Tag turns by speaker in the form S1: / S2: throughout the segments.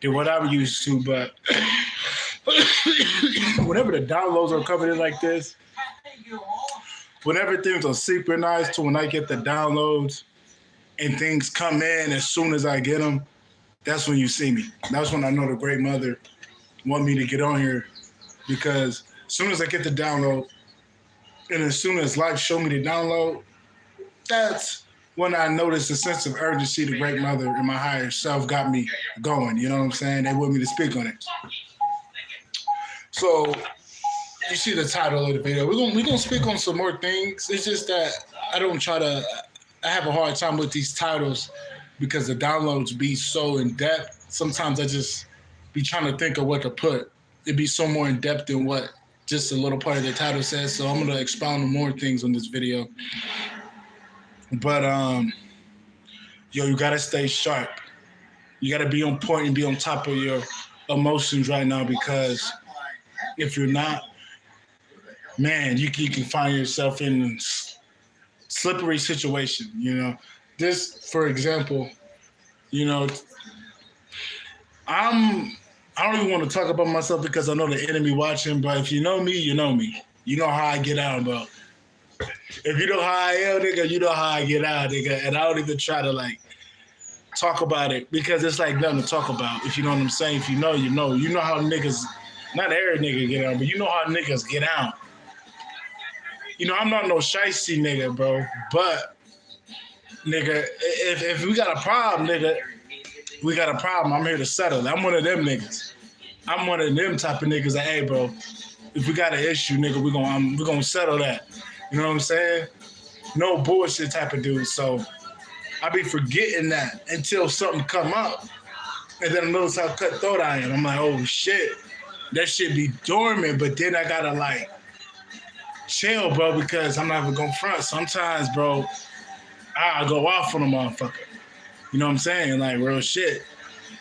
S1: than what I'm used to. But whenever the downloads are coming in like this, whenever things are synchronized to when I get the downloads and things come in as soon as I get them, that's when you see me. That's when I know the great mother want me to get on here, because as soon as I get the download and as soon as life show me the download, that's when I notice the sense of urgency the great mother and my higher self got me going. You know what I'm saying? They want me to speak on it. So you see the title of the video. We're gonna speak on some more things. It's just that I have a hard time with these titles because the downloads be so in depth. Sometimes I just be trying to think of what to put. It'd be so more in depth than what just a little part of the title says. So I'm gonna expound on more things on this video. But you gotta stay sharp. You gotta be on point and be on top of your emotions right now, because if you're not, man, you can find yourself in slippery situation. This, for example, I don't even want to talk about myself because I know the enemy watching. But if you know me, you know me. You know how I get out, bro. If you know how I am, nigga, you know how I get out, nigga. And I don't even try to talk about it because it's like nothing to talk about. If you know what I'm saying, if you know, you know. You know how niggas, not every nigga get out, but you know how niggas get out. I'm not no shiesty nigga, bro. But nigga, if we got a problem, nigga, we got a problem. I'm here to settle it. I'm one of them niggas. I'm one of them type of niggas that, hey, bro, if we got an issue, nigga, we're gonna settle that. You know what I'm saying? No bullshit type of dude. So I be forgetting that until something come up. And then I notice how cutthroat I am. I'm like, oh shit. That shit be dormant, but then I gotta chill, bro, because I'm not even gonna front. Sometimes, bro, I'll go off on a motherfucker. You know what I'm saying? Real shit.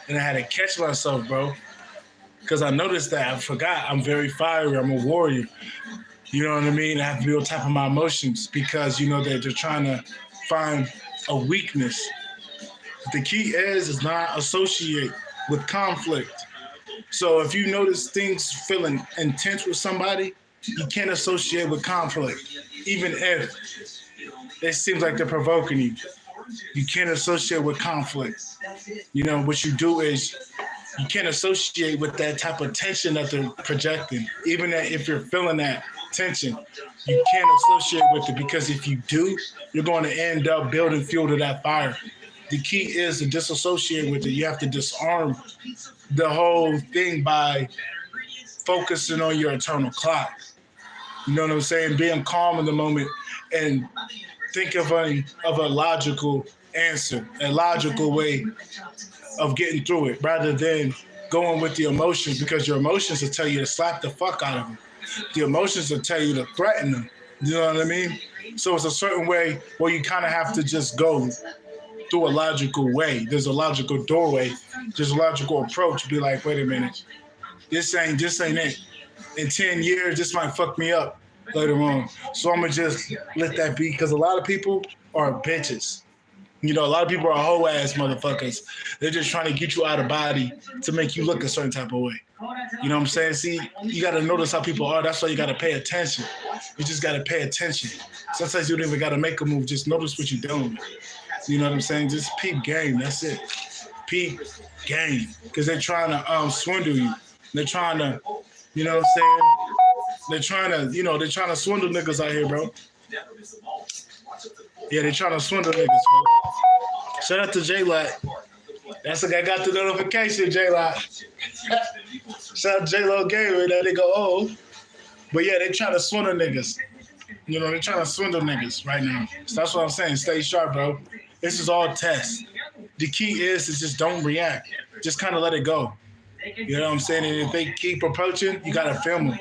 S1: And I had to catch myself, bro. Because I noticed that I forgot I'm very fiery. I'm a warrior. You know what I mean? I have to be on top of my emotions because that they're trying to find a weakness. The key is not associate with conflict. So if you notice things feeling intense with somebody, you can't associate with conflict. Even if it seems like they're provoking you, you can't associate with conflict. What you do is you can't associate with that type of tension that they're projecting. Even if you're feeling that tension, you can't associate with it, because if you do, you're going to end up building fuel to that fire. The key is to disassociate with it. You have to disarm the whole thing by focusing on your internal clock. You know what I'm saying? Being calm in the moment and think of a logical answer, a logical way of getting through it, rather than going with the emotions, because your emotions will tell you to slap the fuck out of them. The emotions will tell you to threaten them. You know what I mean? So it's a certain way where you kind of have to just go through a logical way. There's a logical doorway. There's a logical approach. Be like, wait a minute. This ain't it. In 10 years, this might fuck me up later on. So I'm going to just let that be, because a lot of people are bitches. A lot of people are hoe ass motherfuckers. They're just trying to get you out of body to make you look a certain type of way. You know what I'm saying? See, you got to notice how people are. That's why you got to pay attention. You just got to pay attention. Sometimes you don't even got to make a move. Just notice what you're doing. You know what I'm saying? Just peep game. That's it. Peep game. Because they're trying to swindle you. They're trying to, you know what I'm saying? They're trying to swindle niggas out here, bro. Yeah, they're trying to swindle niggas, bro. Shout out to J-Lot. That's the guy got the notification, J-Lot. Shout out to J-Lo Gamer. That nigga old. But yeah, they trying to swindle niggas. They're trying to swindle niggas right now. So that's what I'm saying. Stay sharp, bro. This is all tests. The key is to just don't react. Just kind of let it go. You know what I'm saying? And if they keep approaching, you got to film them.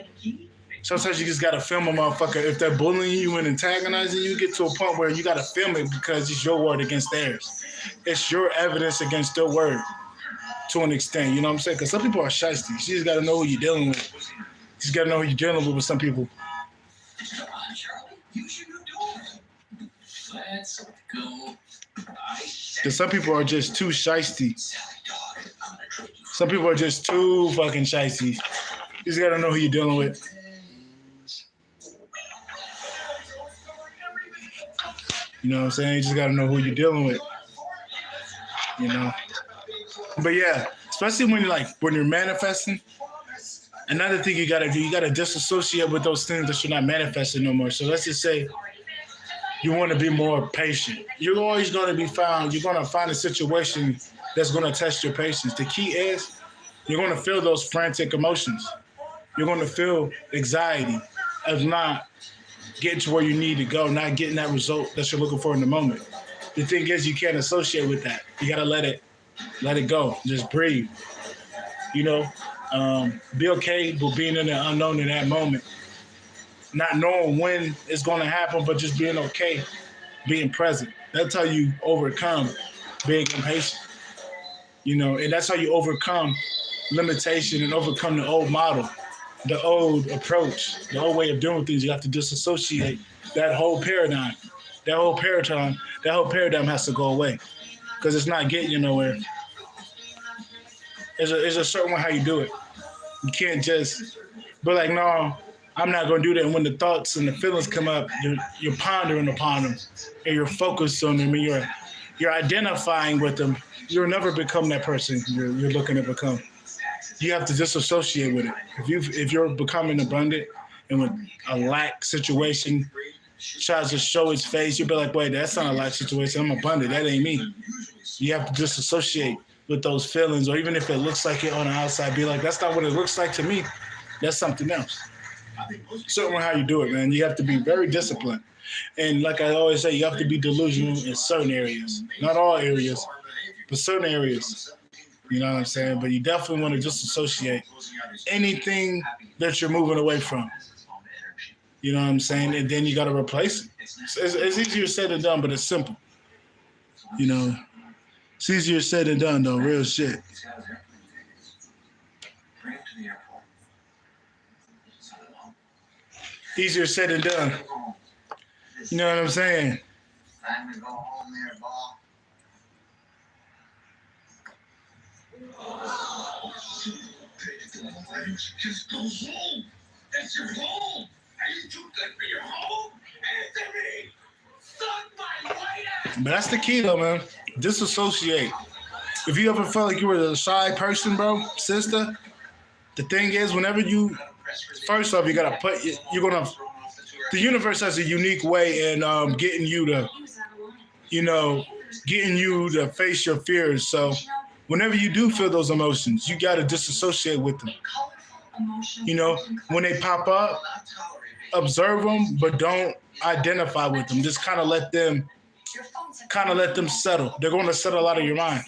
S1: Sometimes you just got to film a motherfucker. If they're bullying you and antagonizing you, get to a point where you got to film it, because it's your word against theirs. It's your evidence against their word to an extent. You know what I'm saying? Because some people are shiesty. You just got to know who you're dealing with. You just got to know who you're dealing with some people. Let's go. Because some people are just too shiesty. Some people are just too fucking shicey. You just gotta know who you're dealing with. You know what I'm saying? You just gotta know who you're dealing with. You know. But yeah, especially when you're manifesting. Another thing you gotta do, you gotta disassociate with those things that you're not manifesting no more. So let's just say you want to be more patient. You're always gonna you're gonna find a situation that's gonna test your patience. The key is you're gonna feel those frantic emotions. You're gonna feel anxiety of not getting to where you need to go, not getting that result that you're looking for in the moment. The thing is, you can't associate with that. You gotta let it go. Just breathe. You know, be okay with being in the unknown in that moment, not knowing when it's gonna happen, but just being okay, being present. That's how you overcome being impatient. You know, and that's how you overcome limitation and overcome the old model, the old approach, the old way of doing things. You have to disassociate that whole paradigm. That whole paradigm has to go away because it's not getting you nowhere. There's a certain way how you do it. You can't just be like, no, I'm not going to do that. And when the thoughts and the feelings come up, you're pondering upon them and you're focused on them and you're identifying with them. You'll never become that person you're looking to become. You have to disassociate with it. If you're becoming abundant and when a lack situation tries to show its face, you'll be like, wait, that's not a lack situation. I'm abundant. That ain't me. You have to disassociate with those feelings, or even if it looks like it on the outside, be like, that's not what it looks like to me. That's something else. Certain how you do it, man. You have to be very disciplined. And like I always say, you have to be delusional in certain areas. Not all areas, but certain areas. You know what I'm saying? But you definitely want to disassociate anything that you're moving away from. You know what I'm saying? And then you got to replace it. It's easier said than done, but it's simple. You know, it's easier said than done, though. Real shit. Easier said than done. You know what I'm saying? Time to go home there, ball. Just go home. That's your home. Are you too good for your home? Answer me. Suck my white ass. But that's the key, though, man. Disassociate. If you ever felt like you were a shy person, bro, sister, the thing is, whenever you, first off, you gotta put, the universe has a unique way in getting you to, getting you to face your fears. So whenever you do feel those emotions, you gotta disassociate with them. You know, when they pop up, observe them, but don't identify with them. Just kind of let them settle. They're going to settle out of your mind.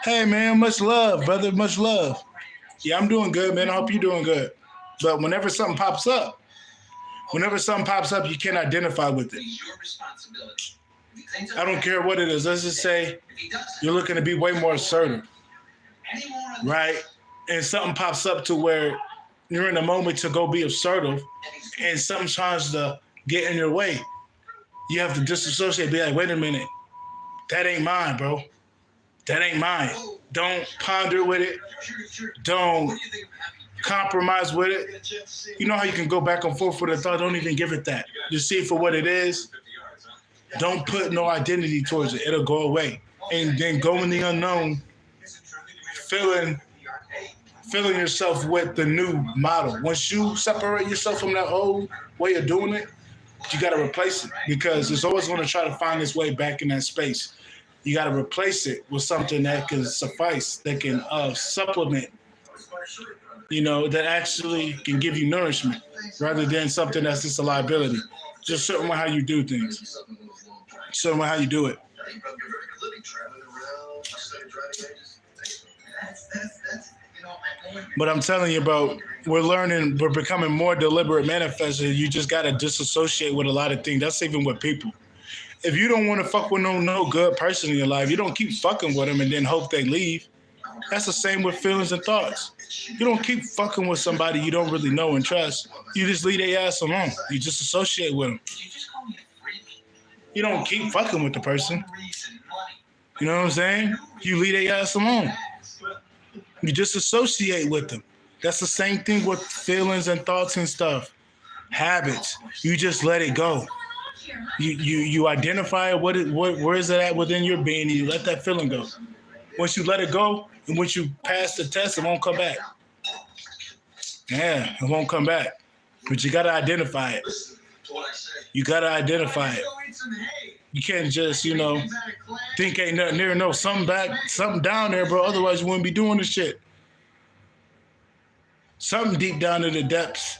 S1: Hey, man, much love, brother, much love. Yeah, I'm doing good, man. I hope you're doing good. But whenever something pops up, you can't identify with it. I don't care what it is. Let's just say you're looking to be way more assertive, right? And something pops up to where you're in a moment to go be assertive and something tries to get in your way. You have to disassociate, be like, wait a minute, that ain't mine, bro. That ain't mine. Don't ponder with it. Don't compromise with it. You know how you can go back and forth with a thought? Don't even give it that. Just see it for what it is. Don't put no identity towards it. It'll go away. And then go in the unknown, filling yourself with the new model. Once you separate yourself from that old way of doing it, you got to replace it because it's always going to try to find its way back in that space. You got to replace it with something that can suffice, that can supplement, that actually can give you nourishment rather than something that's just a liability. Just certain how you do things. Certain how you do it. But I'm telling you, bro, we're becoming more deliberate manifestors. You just got to disassociate with a lot of things. That's even with people. If you don't want to fuck with no good person in your life, you don't keep fucking with them and then hope they leave. That's the same with feelings and thoughts. You don't keep fucking with somebody you don't really know and trust. You just leave their ass alone. You just associate with them. You don't keep fucking with the person. You know what I'm saying? You leave their ass alone. You just associate with them. That's the same thing with feelings and thoughts and stuff. Habits. You just let it go. You identify where is it at within your being, and you let that feeling go. Once you let it go, and once you pass the test, it won't come back. Yeah, it won't come back. But you gotta identify it. You gotta identify it. You can't just, think ain't nothing there. No, something down there, bro. Otherwise, you wouldn't be doing this shit. Something deep down in the depths.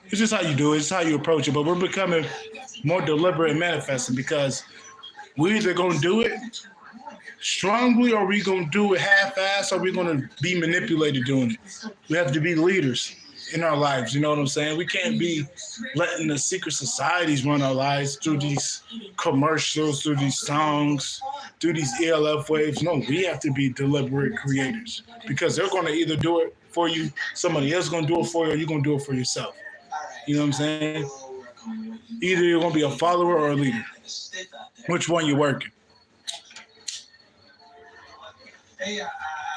S1: It's just how you do it. It's how you approach it. But we're becoming more deliberate and manifesting because we're either going to do it strongly or we're going to do it half-assed or we're going to be manipulated doing it. We have to be leaders in our lives. You know what I'm saying? We can't be letting the secret societies run our lives through these commercials, through these songs, through these ELF waves. No, we have to be deliberate creators because they're going to either do it for you, somebody else is going to do it for you, or you're going to do it for yourself. You know what I'm saying? Either you're going to be a follower or a leader. Which one you working?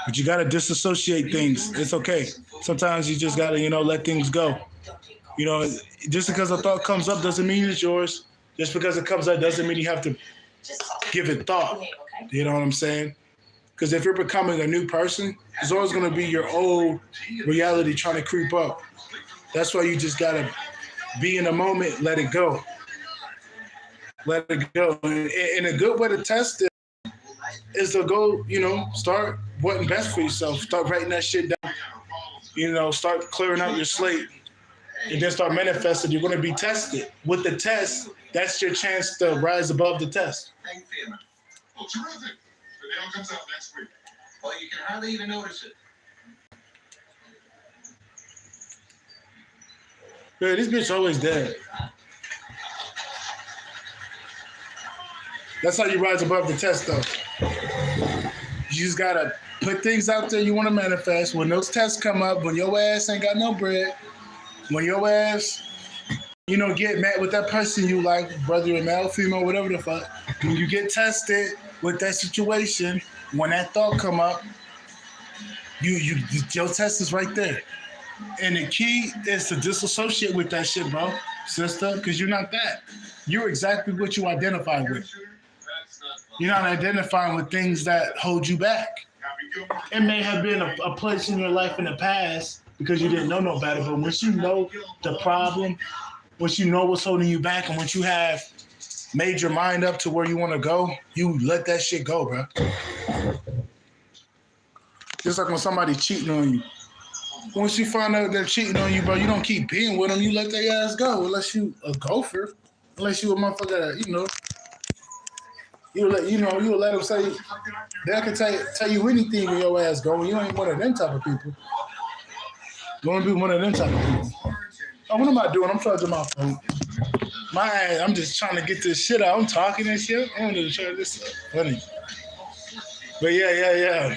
S1: But you got to disassociate things. It's okay. Sometimes you just got to, let things go. Just because a thought comes up doesn't mean it's yours. Just because it comes up doesn't mean you have to give it thought. You know what I'm saying? Because if you're becoming a new person, it's always going to be your old reality trying to creep up. That's why you just got to be in the moment, let it go. Let it go. And a good way to test it is to go, start what's best for yourself. Start writing that shit down. Start clearing out your slate. And then start manifesting. You're going to be tested. With the test, that's your chance to rise above the test.
S2: Well, terrific. The nail comes out next week. Well, you can hardly even notice it.
S1: Yeah, this bitch always dead. That's how you rise above the test, though. You just gotta put things out there you want to manifest. When those tests come up, when your ass ain't got no bread, when your ass, get mad with that person you like, whether you're male, female, whatever the fuck, when you get tested with that situation, when that thought come up, your test is right there. And the key is to disassociate with that shit, bro, sister, because you're not that. You're exactly what you identify with. You're not identifying with things that hold you back. It may have been a place in your life in the past because you didn't know no better, but once you know the problem, once you know what's holding you back, and once you have made your mind up to where you want to go, you let that shit go, bro. Just like when somebody's cheating on you. Once you find out they're cheating on you, bro, you don't keep being with them. You let their ass go, unless you a gopher, unless you a motherfucker that, you'll let them say they can tell you anything when your ass going. You ain't one of them type of people. You want to be one of them type of people. Oh, what am I doing? I'm charging my phone. My ass, I'm just trying to get this shit out. I'm talking and shit. I wanted to charge this up. Funny. But yeah.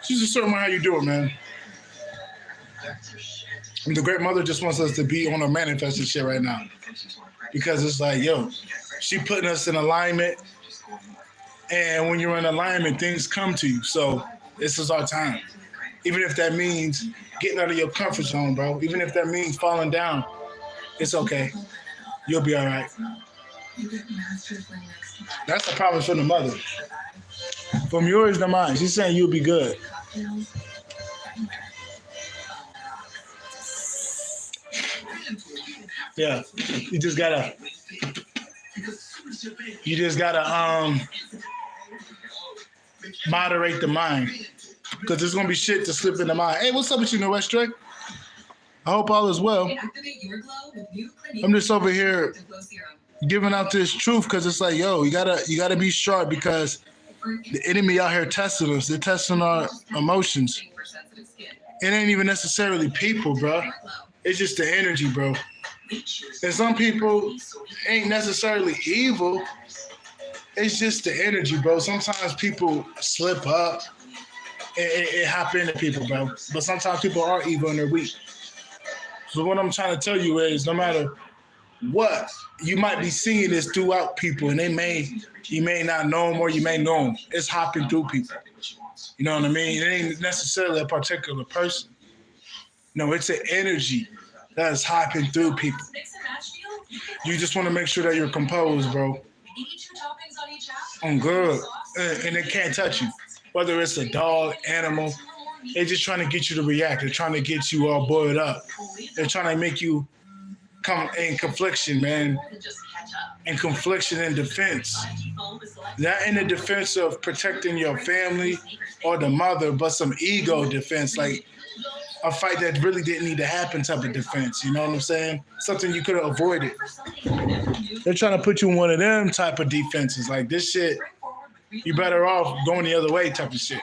S1: She's just showing me how you do it, man. And the great mother just wants us to be on a manifesting shit right now. Because it's like, she putting us in alignment. And when you're in alignment, things come to you. So this is our time. Even if that means getting out of your comfort zone, bro. Even if that means falling down, it's okay. You'll be all right. That's the problem from the mother. From yours to mine. She's saying you'll be good. Yeah. You just gotta moderate the mind. Because there's going to be shit to slip in the mind. Hey, what's up with you, Noah Strick? I hope all is well. I'm just over here giving out this truth because it's like, you gotta be sharp because the enemy out here testing us. They're testing our emotions. It ain't even necessarily people, bro. It's just the energy, bro. And some people ain't necessarily evil. It's just the energy, bro. Sometimes people slip up. It hop into people, bro. But sometimes people are evil and they're weak. So what I'm trying to tell you is no matter what you might be seeing this throughout people, and you may not know them or you may know them. It's hopping through people. You know what I mean? It ain't necessarily a particular person. No, it's an energy that is hopping through people. You just want to make sure that you're composed, bro. I'm good. And they can't touch you. Whether it's a dog, animal, they're just trying to get you to react. They're trying to get you all boiled up. They're trying to make you come in confliction, man. In confliction and defense. Not in the defense of protecting your family or the mother, but some ego defense, like a fight that really didn't need to happen type of defense. You know what I'm saying? Something you could have avoided. They're trying to put you in one of them type of defenses. Like this shit, you better off going the other way type of shit.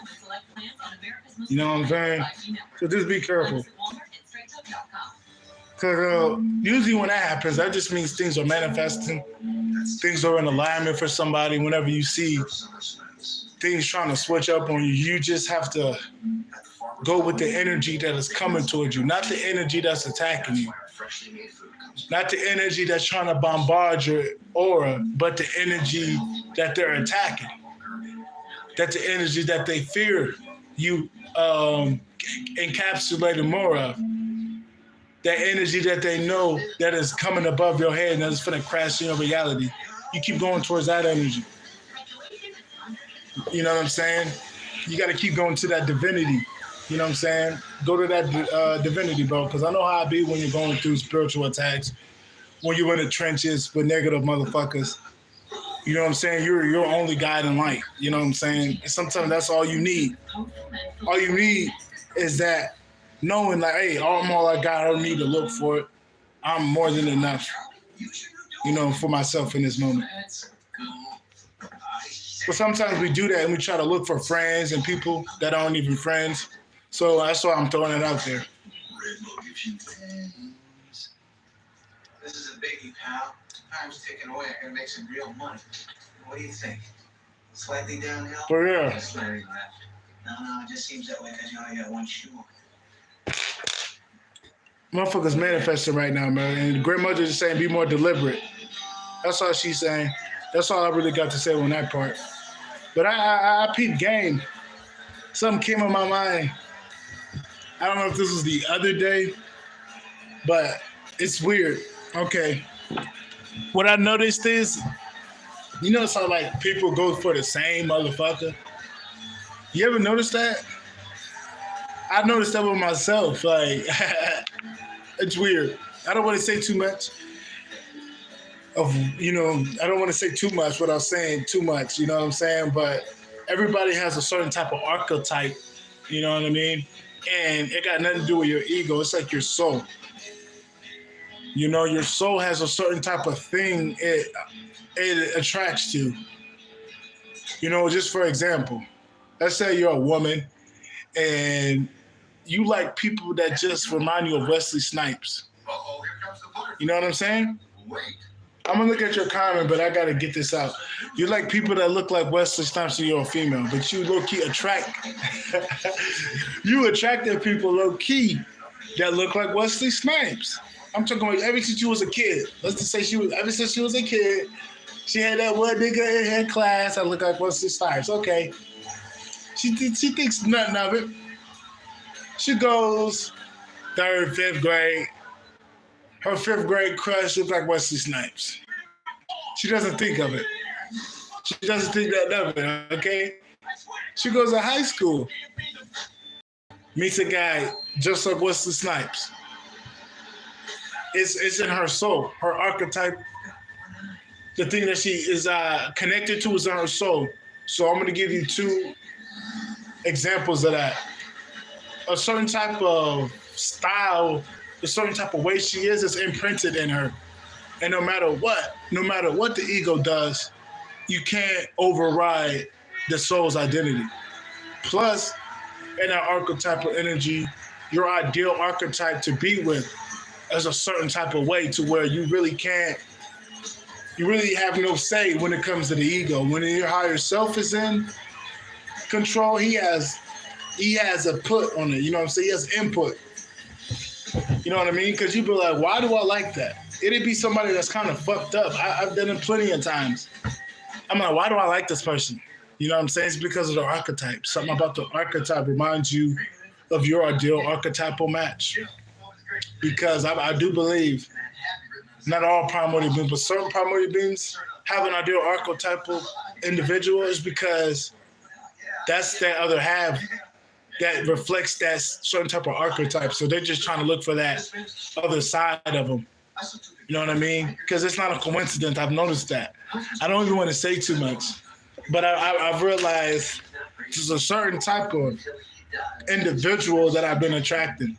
S1: You know what I'm saying? So just be careful. Because usually when that happens, that just means things are manifesting. Things are in alignment for somebody. Whenever you see things trying to switch up on you, you just have to go with the energy that is coming towards you, not the energy that's attacking you. Not the energy that's trying to bombard your aura, but the energy that they're attacking. That's the energy that they fear you encapsulating more of. That energy that they know that is coming above your head and that's going to crash in your reality. You keep going towards that energy. You know what I'm saying? You got to keep going to that divinity. You know what I'm saying? Go to that divinity, bro, because I know how it be when you're going through spiritual attacks, when you're in the trenches with negative motherfuckers. You know what I'm saying? You're your only guide in life. You know what I'm saying? And sometimes that's all you need. All you need is that knowing like, hey, I'm all I got. I don't need to look for it. I'm more than enough, you know, for myself in this moment. But sometimes we do that and we try to look for friends and people that aren't even friends. So that's why I'm throwing it out there.
S2: This is a biggie, pal. Time's ticking away. I gotta make some real money. What do you think? Slightly downhill?
S1: For real.
S2: Slightly left. No, it just seems that way because you only got one shoe on.
S1: Motherfuckers manifesting right now, man. And the grandmother is saying be more deliberate. That's all she's saying. That's all I really got to say on that part. But I peeped game. Something came in my mind. I don't know if this was the other day, but it's weird. Okay. What I noticed is, you know, it's how like people go for the same motherfucker. You ever notice that? I noticed that with myself. Like, it's weird. I don't want to say too much. I don't want to say too much without saying too much. You know what I'm saying? But everybody has a certain type of archetype. You know what I mean? And it got nothing to do with your ego. It's like your soul. You know, your soul has a certain type of thing it attracts to. You know, just for example, let's say you're a woman and you like people that just remind you of Wesley Snipes.
S2: Uh-oh, here comes the butterfly.
S1: You know what I'm saying?
S2: Wait.
S1: I'm gonna look at your comment, but I gotta get this out. You like people that look like Wesley Snipes, so you're a female, but you low-key attract you attracted people low-key that look like Wesley Snipes. I'm talking about ever since you was a kid. Let's just say ever since she was a kid, she had that one nigga in her class that looked like Wesley Snipes. Okay. She thinks nothing of it. She goes 3rd, 5th grade. Her 5th grade crush looks like Wesley Snipes. She doesn't think of it. She doesn't think that of it, okay? She goes to high school, meets a guy just like Wesley Snipes. It's in her soul, her archetype. The thing that she is connected to is in her soul. So I'm going to give you 2 examples of that. A certain type of style, a certain type of way she is imprinted in her. And no matter what the ego does, you can't override the soul's identity. Plus, in that archetypal energy, your ideal archetype to be with is a certain type of way to where you really have no say when it comes to the ego. When your higher self is in control, he has a put on it. You know what I'm saying? He has input. You know what I mean? Because you be like, why do I like that? it'd be somebody that's kind of fucked up. I've done it plenty of times. I'm like, why do I like this person? You know what I'm saying? It's because of the archetype. Something about the archetype reminds you of your ideal archetypal match. Because I do believe not all primordial beings, but certain primordial beings have an ideal archetypal individual is because that's that other half that reflects that certain type of archetype. So they're just trying to look for that other side of them. You know what I mean? Because it's not a coincidence. I've noticed that. I don't even want to say too much, but I've realized there's a certain type of individual that I've been attracting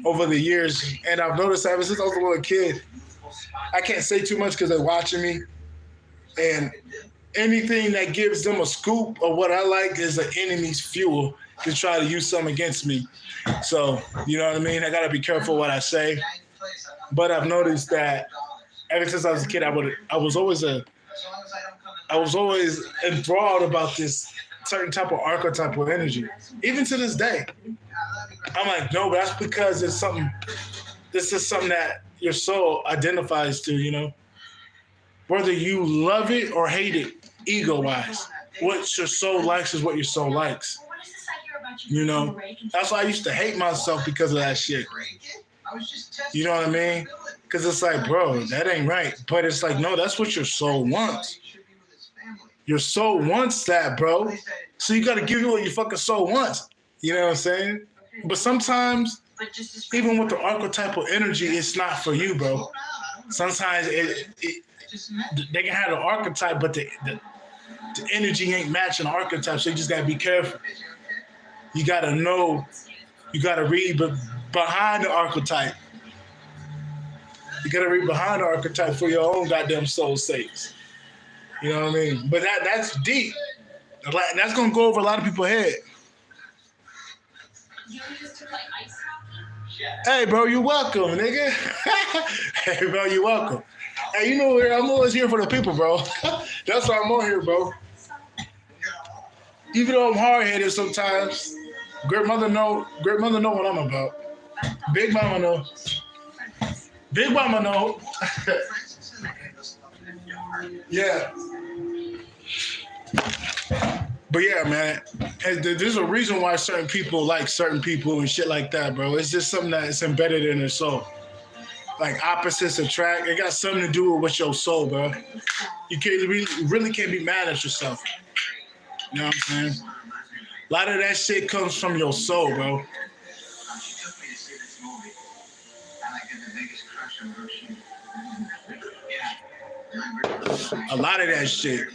S1: over the years. And I've noticed ever since I was a little kid, I can't say too much because they're watching me. And anything that gives them a scoop of what I like is an enemy's fuel to try to use something against me. So, you know what I mean? I got to be careful what I say. But I've noticed that ever since I was a kid, I was always enthralled about this certain type of archetypal energy. Even to this day. I'm like, no, but that's because it's something, this is something that your soul identifies to, you know? Whether you love it or hate it, ego-wise. What your soul likes is what your soul likes. You know? That's why I used to hate myself because of that shit. You know what I mean? Because it's like, bro, that ain't right. But it's like, no, that's what your soul wants. Your soul wants that, bro. So you got to give it what your fucking soul wants. You know what I'm saying? But sometimes, even with the archetypal energy, it's not for you, bro. Sometimes they can have the archetype, but the energy ain't matching the archetype, so you just got to be careful. You got to know, you got to read behind the archetype. You got to read behind the archetype for your own goddamn soul's sakes. You know what I mean? But that's deep. That's going to go over a lot of people's head. Hey, bro, you welcome, nigga. Hey, bro, you welcome. Hey, you know, I'm always here for the people, bro. That's why I'm on here, bro. Even though I'm hard-headed sometimes, great mother know what I'm about. Big mama know. Big mama know. Yeah. But yeah, man, there's a reason why certain people like certain people and shit like that, bro. It's just something that's embedded in their soul. Like opposites attract. It got something to do with your soul, bro. You really can't be mad at yourself. You know what I'm saying? A lot of that shit comes from your soul, bro. A lot of that shit.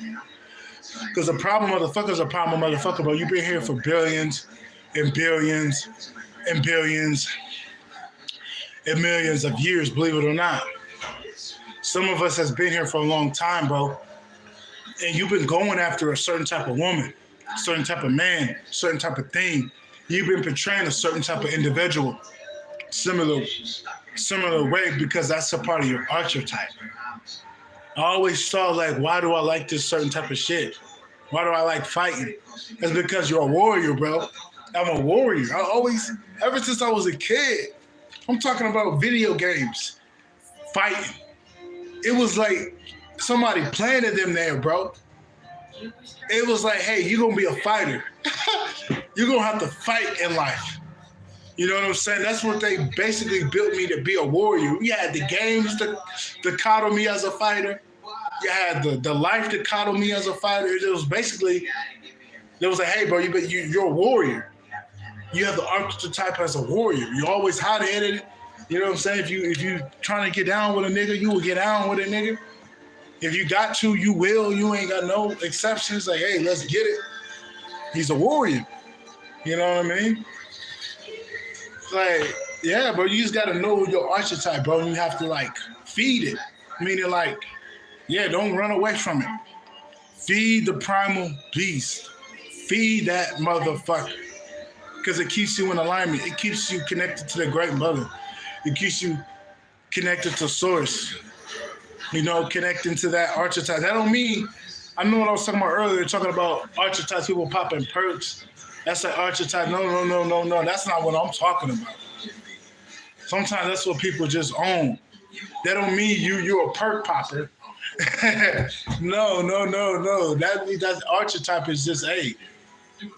S1: Because a problem motherfucker's a problem motherfucker, bro. You've been here for billions and billions and billions and millions of years, believe it or not. Some of us has been here for a long time, bro. And you've been going after a certain type of woman, a certain type of man, a certain type of thing. You've been portraying a certain type of individual, similar way, because that's a part of your archetype. I always thought, like, why do I like this certain type of shit? Why do I like fighting? It's because you're a warrior, bro. I'm a warrior. Ever since I was a kid, I'm talking about video games, fighting. It was like somebody planted them there, bro. It was like, hey, you're going to be a fighter. You're going to have to fight in life. You know what I'm saying? That's what they basically built me to be, a warrior. You had the games to coddle me as a fighter. You had the life to coddle me as a fighter. It was basically, there was like, hey, bro, you're a warrior. You have the archetype as a warrior. You're always hot-headed. You know what I'm saying? If you trying to get down with a nigga, you will get down with a nigga. If you got to, you will. You ain't got no exceptions. Like, hey, let's get it. He's a warrior. You know what I mean? Like, yeah, bro, you just got to know your archetype, bro. You have to, like, feed it. Meaning, like, yeah, don't run away from it. Feed the primal beast. Feed that motherfucker. Because it keeps you in alignment. It keeps you connected to the great mother. It keeps you connected to source. You know, connecting to that archetype. That don't mean, I know what I was talking about earlier, talking about archetypes, people popping perks. That's an archetype. No. That's not what I'm talking about. Sometimes that's what people just own. That don't mean you're a perk popper. No. That archetype is just they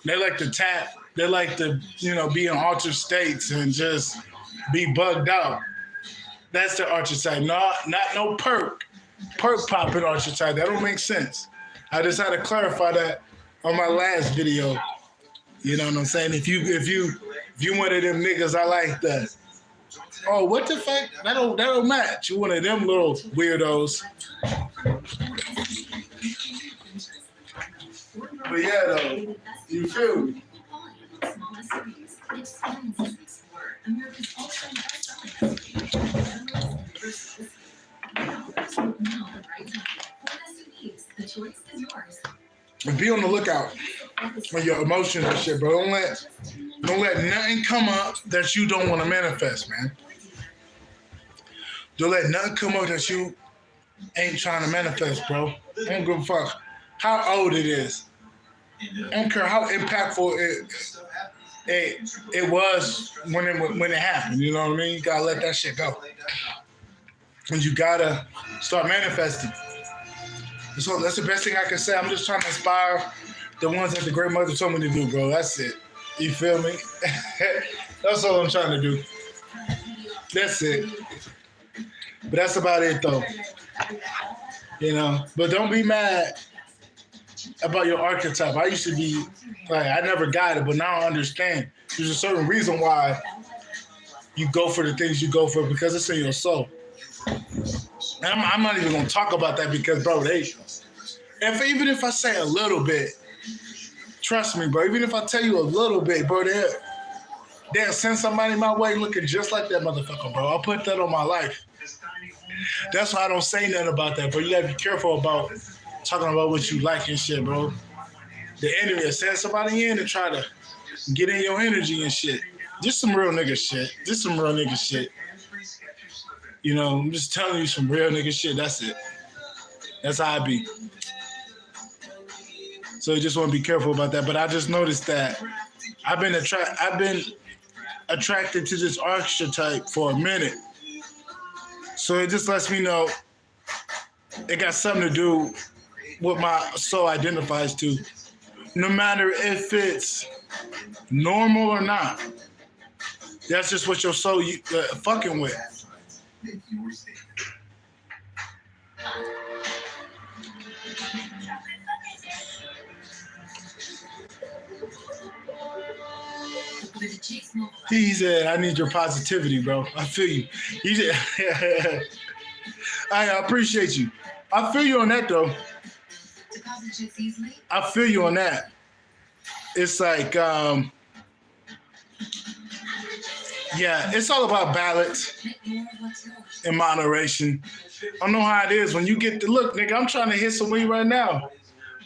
S1: like to tap. They like to be in altered states and just be bugged out. That's the archetype. Not no perk popping archetype. That don't make sense. I just had to clarify that on my last video. You know what I'm saying? If you one of them niggas, I like that. Oh, what the fuck? That don't match. You one of them little weirdos. But yeah, though, you feel me? And be on the lookout for your emotions and shit, bro. Don't let nothing come up that you don't want to manifest, man. Don't let nothing come up that you ain't trying to manifest, bro. I don't give a fuck how old it is. I don't care how impactful it was when it happened. You know what I mean? You gotta let that shit go. And you gotta start manifesting. So that's the best thing I can say. I'm just trying to inspire the ones that the great mother told me to do, bro. That's it. You feel me? That's all I'm trying to do. That's it. But that's about it, though. But don't be mad about your archetype. I used to be like, I never got it, but now I understand. There's a certain reason why you go for the things you go for, because it's in your soul. And I'm not even gonna talk about that because, bro, even if I say a little bit, trust me, bro. Even if I tell you a little bit, bro, they'll send somebody my way looking just like that motherfucker, bro. I'll put that on my life. That's why I don't say nothing about that, bro. You gotta be careful about talking about what you like and shit, bro. The enemy will send somebody in and try to get in your energy and shit. Just some real nigga shit. I'm just telling you some real nigga shit. That's it. That's how I be. So you just want to be careful about that. But I just noticed that I've been attracted to this archetype for a minute. So it just lets me know it got something to do with my soul identifies to. No matter if it's normal or not. That's just what your soul fucking with. He said, I need your positivity, bro. I feel you. I appreciate you. I feel you on that, though. I feel you on that. It's like, it's all about balance and moderation. I know how it is when you get look, nigga, I'm trying to hit some weed right now.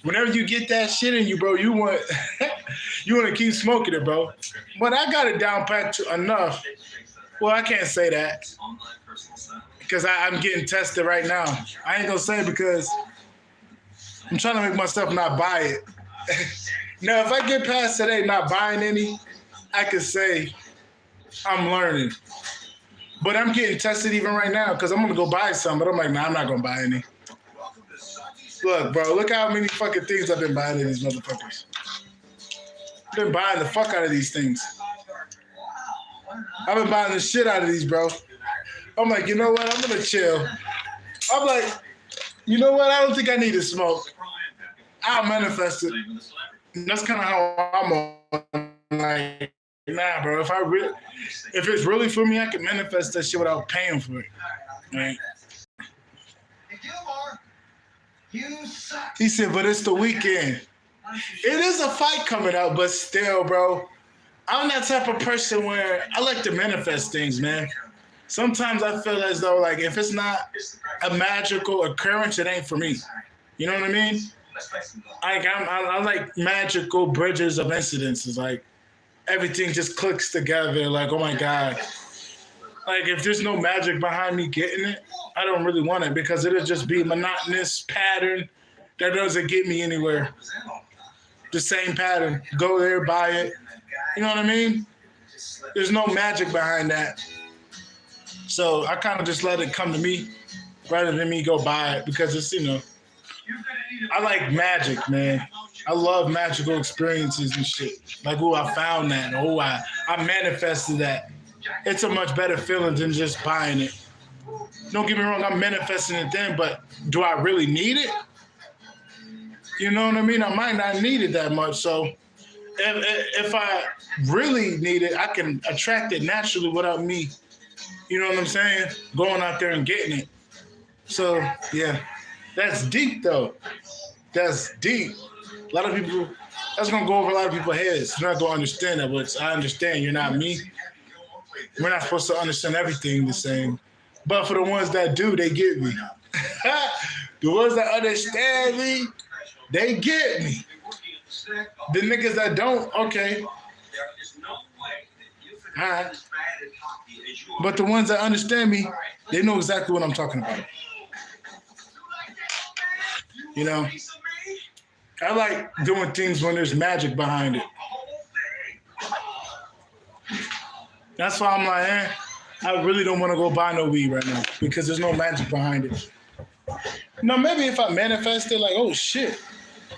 S1: Whenever you get that shit in you, bro, you want to keep smoking it, bro. But I got it down packed to enough. Well, I can't say that because I'm getting tested right now. I ain't gonna say it because I'm trying to make myself not buy it. Now, if I get past today not buying any, I could say I'm learning. But I'm getting tested even right now because I'm going to go buy some, but I'm like, nah, I'm not going to buy any. Look, bro, look how many fucking things I've been buying in these motherfuckers. I've been buying the fuck out of these things. I've been buying the shit out of these, bro. I'm like, you know what? I'm going to chill. I'm like, you know what? I don't think I need to smoke. I'll manifest it. And that's kind of how I'm on. Like, nah, bro. If it's really for me, I can manifest that shit without paying for it. Right? He said, but it's the weekend. It is a fight coming up, but still, bro. I'm that type of person where I like to manifest things, man. Sometimes I feel as though, like, if it's not a magical occurrence, it ain't for me. You know what I mean? I like magical bridges of incidences. Like, everything just clicks together. Like, oh my God. Like, if there's no magic behind me getting it, I don't really want it because it'll just be a monotonous pattern that doesn't get me anywhere. The same pattern. Go there, buy it. You know what I mean? There's no magic behind that. So I kind of just let it come to me rather than me go buy it because it's, I like magic, man. I love magical experiences and shit. Like, oh, I found that. Oh, I manifested that. It's a much better feeling than just buying it. Don't get me wrong, I'm manifesting it then, but do I really need it? You know what I mean? I might not need it that much. So if I really need it, I can attract it naturally without me, you know what I'm saying, going out there and getting it. So, yeah, that's deep, though. That's deep. A lot of people, that's going to go over a lot of people's heads. They're not going to understand that, but I understand you're not me. We're not supposed to understand everything the same. But for the ones that do, they get me. The ones that understand me, they get me. The niggas that don't, okay. All right. But the ones that understand me, they know exactly what I'm talking about. You know, I like doing things when there's magic behind it. That's why I'm like, I really don't want to go buy no weed right now because there's no magic behind it. No, maybe if I manifest it, like, oh shit,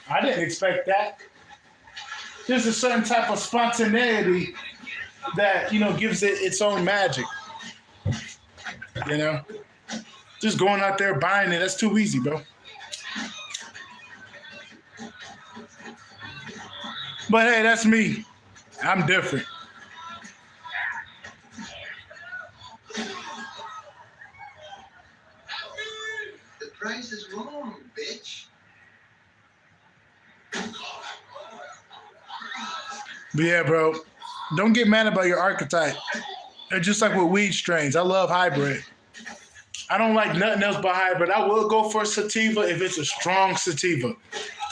S1: I didn't expect that. There's a certain type of spontaneity that, gives it its own magic. Just going out there buying it, that's too easy, bro. But hey, that's me. I'm different.
S2: The price is wrong, bitch.
S1: But yeah, bro, don't get mad about your archetype. It's just like with weed strains. I love hybrid. I don't like nothing else but hybrid. I will go for sativa if it's a strong sativa.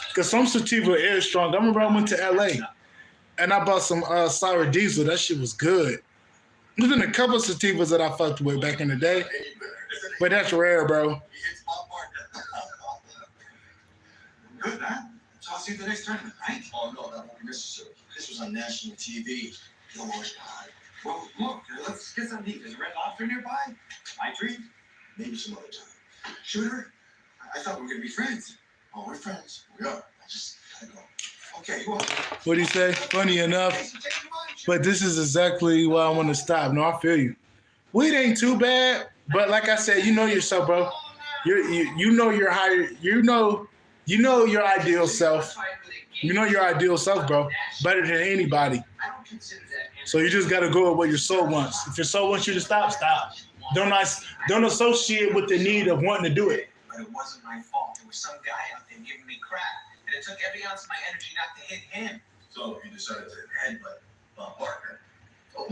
S1: Because some sativa is strong. I remember I went to LA and I bought some Sour Diesel. That shit was good. There's been a couple of sativas that I fucked with back in the day. But that's rare, bro.
S2: Good, man. So I'll see you at the next tournament, right? Oh, no, that won't be necessary. This was on national TV. Don't worry about it. Well, look, let's get something to eat. There's a Red Lobster nearby. My treat. Maybe some other time. Shooter, I thought we were going to be friends. Oh, we're friends. We are. I just gotta go. Okay, you want?
S1: What do you say? Funny enough. But this is exactly why I want to stop. No, I feel you. Weed ain't too bad. But like I said, you know yourself, bro. You know your higher. You know your ideal self. You know your ideal self, bro. Better than anybody. So you just gotta go with what your soul wants. If your soul wants you to stop, stop. Don't associate with the need of wanting to do it.
S2: But it wasn't my fault. There was some guy out there giving me crap, and it took every ounce of my energy not to hit him. So you decided to headbutt Bob Barker. Oh,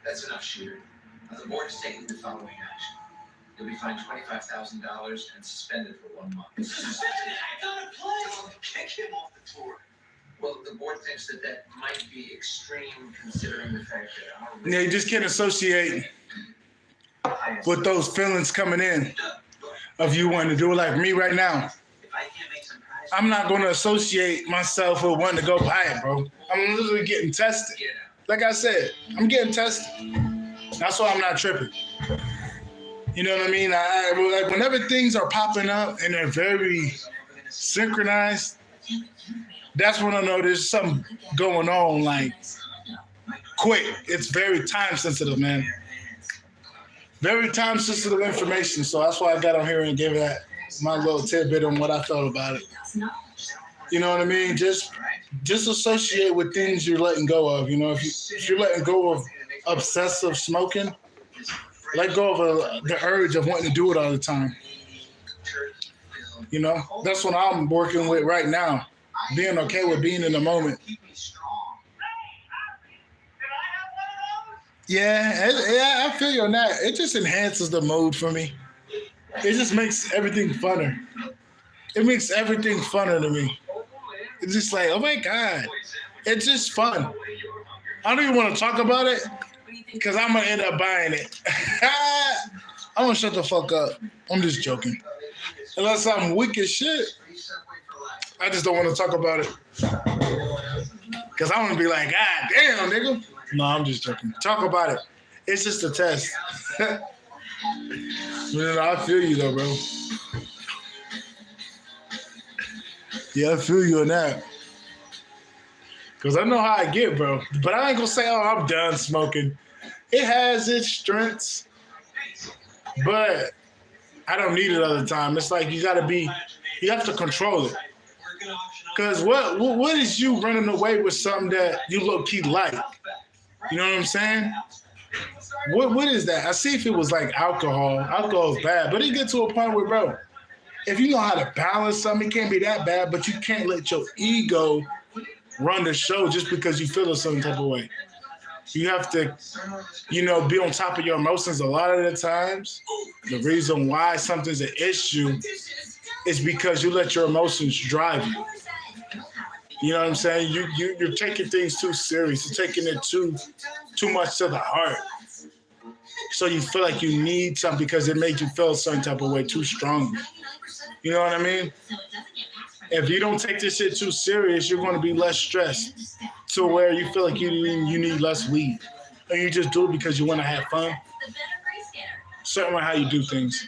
S2: that's enough, Shooter. The board is taking the following action. You'll be fined $25,000 and suspended for 1 month. Suspended? I got a play. Kick him off the tour. Well, the board thinks that might be extreme, considering the fact that
S1: Yeah, you just can't associate with those feelings coming in of you wanting to do it like me right now. I'm not going to associate myself with wanting to go buy it, bro. I'm literally getting tested. Like I said, I'm getting tested. That's why I'm not tripping. You know what I mean? Like whenever things are popping up and they're very synchronized, that's when I know there's something going on, like, quick. It's very time sensitive, man. Very time sensitive information. So that's why I got on here and gave that my little tidbit on what I felt about it. You know what I mean? Just associate with things you're letting go of. You know, if you're letting go of obsessive smoking, let go of the urge of wanting to do it all the time. You know, that's what I'm working with right now. Being okay with being in the moment. Yeah, I feel you on that. It just enhances the mood for me. It just makes everything funner. It makes everything funner to me. It's just like, oh my God. It's just fun. I don't even want to talk about it because I'm going to end up buying it. I'm going to shut the fuck up. I'm just joking. Unless I'm weak as shit. I just don't want to talk about it. Because I want to be like, God damn, nigga. No, I'm just joking. Talk about it. It's just a test. I feel you though, bro. Yeah, I feel you on that. Cause I know how I get, bro. But I ain't gonna say, oh, I'm done smoking. It has its strengths, but I don't need it all the time. It's like you have to control it. Cause what is you running away with something that you low key like? You know what I'm saying? What is that? I see if it was like alcohol. Alcohol is bad, but it get to a point where, bro, if you know how to balance something, it can't be that bad, but you can't let your ego run the show just because you feel a certain type of way. You have to, be on top of your emotions a lot of the times. The reason why something's an issue is because you let your emotions drive you. You know what I'm saying? You're taking things too serious. You're taking it too much to the heart. So you feel like you need something because it makes you feel a certain type of way too strong. You know what I mean? If you don't take this shit too serious, you're going to be less stressed to where you feel like you need less weed. And you just do it because you want to have fun. Certainly how you do things.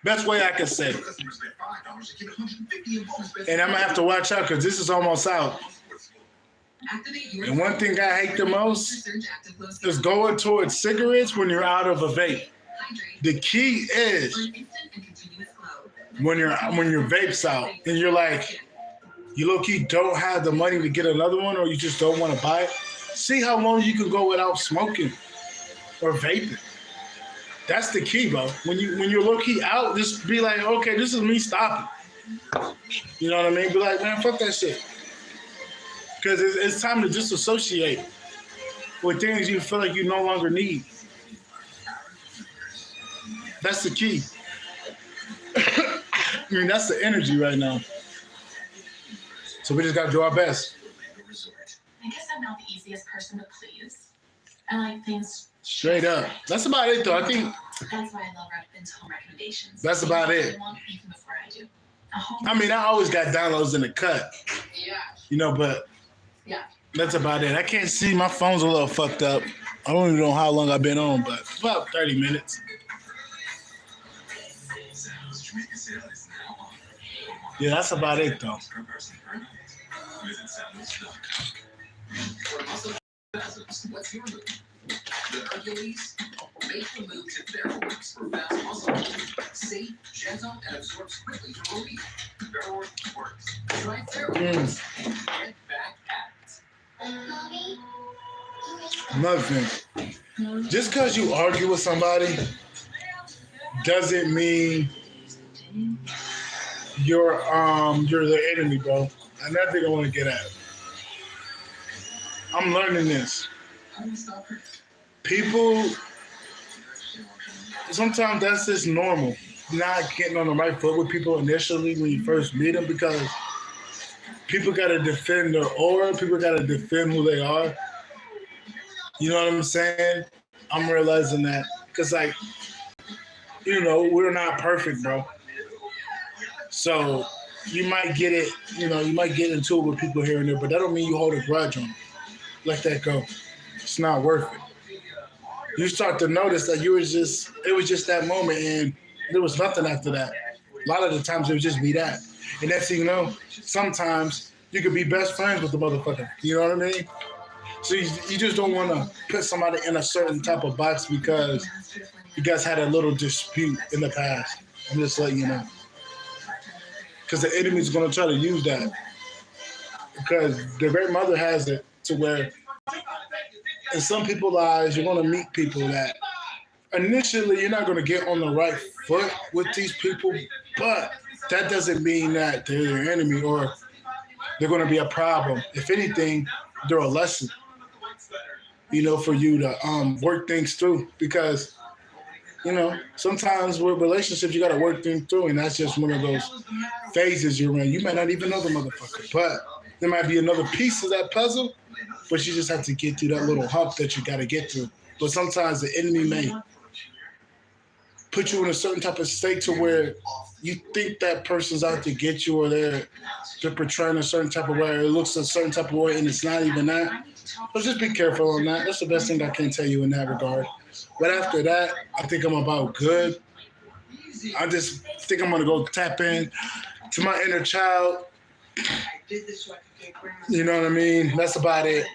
S1: Best way I can say it. And I'm going to have to watch out because this is almost out. And one thing I hate the most is going towards cigarettes when you're out of a vape. The key is when your vape's out and you're like, you low-key don't have the money to get another one or you just don't want to buy it, see how long you can go without smoking or vaping. That's the key, bro. When you're low-key out, just be like, okay, this is me stopping. You know what I mean? Be like, man, fuck that shit. Because it's time to disassociate with things you feel like you no longer need. That's the key. I mean, that's the energy right now. So we just got to do our best.
S3: I guess I'm not the easiest person to please. I like things
S1: straight up. That's about it, though. I think
S3: that's why I love home recommendations.
S1: That's about it.
S3: Even before I do.
S1: I mean, I always got downloads in the cut.
S3: Yeah.
S1: But
S3: yeah,
S1: that's about it. I can't see. My phone's a little fucked up. I don't even know how long I've been on, but about 30 minutes. Yeah, that's about it, though.
S2: What's your move? The Hercules? Make the move to Theraworks for fast muscle. Safe, gentle, and absorbs quickly from a week. Theraworks works. Try Theraworks and get back at it.
S1: Another thing. Just because you argue with somebody doesn't mean you're the enemy, bro. And that's what I want to get at. I'm learning this. People, sometimes that's just normal. Not getting on the right foot with people initially when you first meet them because people got to defend their aura. People got to defend who they are. You know what I'm saying? I'm realizing that because, we're not perfect, bro. So you might get it, you might get into it with people here and there, but that don't mean you hold a grudge on them. Let that go. It's not worth it. You start to notice that it was just that moment and there was nothing after that. A lot of the times it would just be that. And next thing you know, sometimes you could be best friends with the motherfucker. You know what I mean? So you just don't want to put somebody in a certain type of box because you guys had a little dispute in the past. I'm just letting you know. Because the enemy's going to try to use that. Because the great mother has it to where in some people's lives, you're going to meet people that initially you're not going to get on the right foot with these people, but that doesn't mean that they're your enemy or they're going to be a problem. If anything, they're a lesson, for you to work things through because, sometimes with relationships, you got to work things through, and that's just one of those phases you're in. You might not even know the motherfucker, but there might be another piece of that puzzle, but you just have to get through that little hump that you got to get through. But sometimes the enemy may put you in a certain type of state to where you think that person's out to get you, or they're portraying a certain type of way, or it looks a certain type of way, and it's not even that. So just be careful on that. That's the best thing I can tell you in that regard. But after that, I think I'm about good. I just think I'm gonna go tap in to my inner child. You know what I mean? That's about it.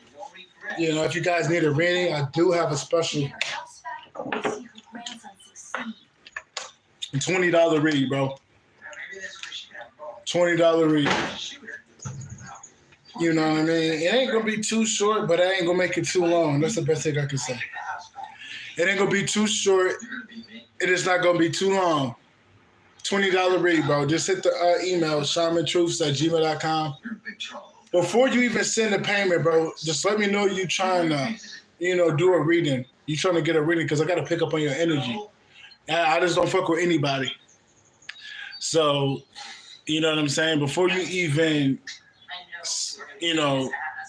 S1: You know, if you guys need a reading, I do have a special $20 read, bro. $20 read. You know what I mean? It ain't gonna be too short, but I ain't gonna make it too long. That's the best thing I can say. It ain't gonna be too short. It is not gonna be too long. $20 read, bro. Just hit the email, shamantruths@gmail.com. Before you even send the payment, bro, just let me know you trying to, do a reading. You trying to get a reading because I got to pick up on your energy. I just don't fuck with anybody. So, you know what I'm saying? Before you even,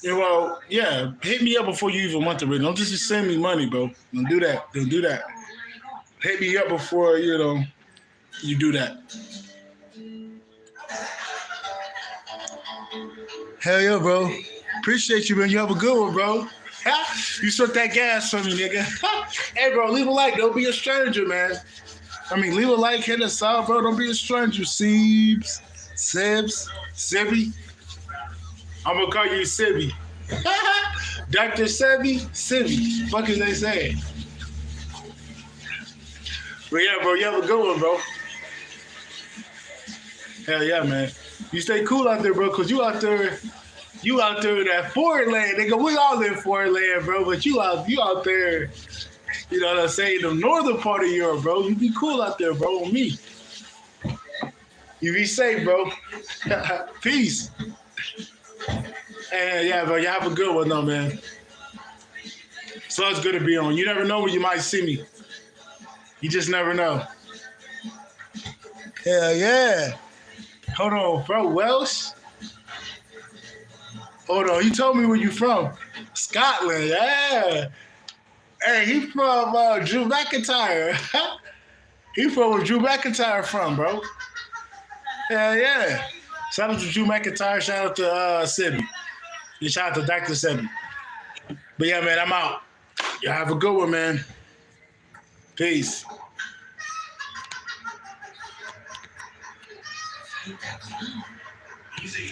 S1: hit me up before you even want the reading. Don't just send me money, bro. Don't do that. Don't do that. Hit me up before, you do that. Hell yeah, bro. Appreciate you, man. You have a good one, bro. You suck that gas for me, nigga. Hey, bro, leave a like. Don't be a stranger, man. Leave a like, hit us up, bro. Don't be a stranger. Sibby. I'm going to call you Sibby. Dr. Sibby. Fuck is they saying? But yeah, bro, you have a good one, bro. Hell yeah, man. You stay cool out there, bro, because you out there in that foreign land, nigga. We all in foreign land, bro, but you out there, you know what I'm saying, the northern part of Europe, bro. You be cool out there, bro, with me. You be safe, bro. Peace. And yeah, bro, you have a good one, though, man. So it's good to be on. You never know when you might see me. You just never know. Hell yeah. Hold on, bro. Welsh? Hold on. You told me where you from. Scotland. Yeah. Hey, he from Drew McIntyre. He from where Drew McIntyre from, bro. Hell yeah. Shout out to Drew McIntyre. Shout out to Sibby. Shout out to Dr. Sibby. But yeah, man, I'm out. Y'all have a good one, man. Peace. Easy.